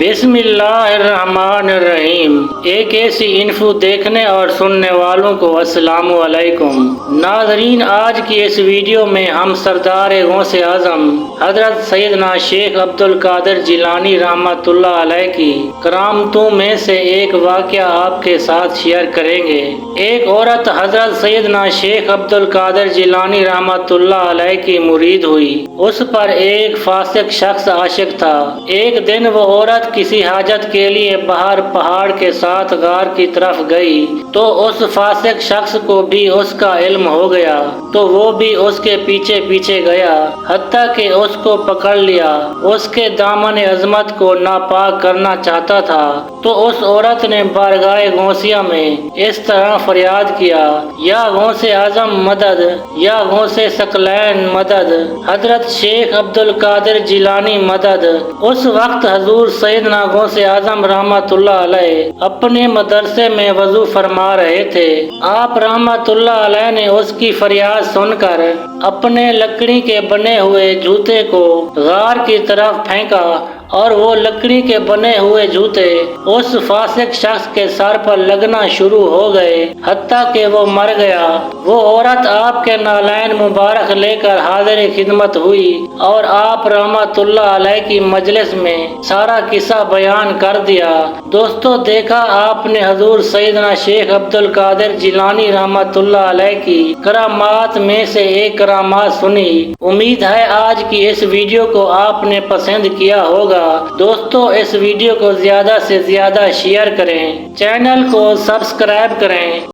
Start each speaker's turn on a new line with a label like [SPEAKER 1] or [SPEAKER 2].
[SPEAKER 1] बिस्मिल्लाहिर्रहमानिर्रहीम। एक ऐसी इन्फो देखने और सुनने वालों को अस्सलामु अलैकुम। नाज़रीन, आज की इस वीडियो में हम सरदार गौसे आज़म हजरत सैयदना शेख अब्दुल कादिर जिलानी रहमतुल्लाह अलैह की करामतों में से एक वाक़या आपके साथ शेयर करेंगे। एक औरत हजरत सैयदना शेख अब्दुल कादिर जिलानी रहमतुल्लाह अलैह की मुरीद हुई। उस पर एक फासिक शख्स आशिक था। एक दिन वो औरत किसी हाजत के लिए बाहर पहाड़ के साथ गार की तरफ गई तो उस फासिक शख्स को भी उसका इल्म हो गया, तो वो भी उसके पीछे पीछे गया, हत्ता कि उसको पकड़ लिया। उसके दामन अजमत को नापाक करना चाहता था। तो उस औरत ने बारगाह गौसिया में इस तरह फरियाद किया, या गौसे आजम मदद, या गौसे सकलैन मदद, हजरत शेख अब्दुल कादिर जिलानी मदद। उस वक्त हजूर सैयदना गौसे आजम रहमतुल्लाह अलैह अपने मदरसे में वजू फरमा रहे थे। आप रहमतुल्लाह अलैह ने उसकी फरियाद सुनकर अपने लकड़ी के बने हुए जूते को गार की तरफ फेंका और वो लकड़ी के बने हुए जूते उस फासिक शख्स के सर पर लगना शुरू हो गए, हत्ता कि वो मर गया। वो औरत आपके नालैन मुबारक लेकर हाजिर खिदमत हुई और आप रहमतुल्लाह अलैह की मजलिस में सारा किस्सा बयान कर दिया। दोस्तों, देखा आपने हजूर सैयदना शेख अब्दुल कादिर जिलानी रहमतुल्लाह अलैह की करामात में से एक करामात सुनी। उम्मीद है आज की इस वीडियो को आपने पसंद किया होगा। दोस्तों, इस वीडियो को ज्यादा से ज्यादा शेयर करें, चैनल को सब्सक्राइब करें।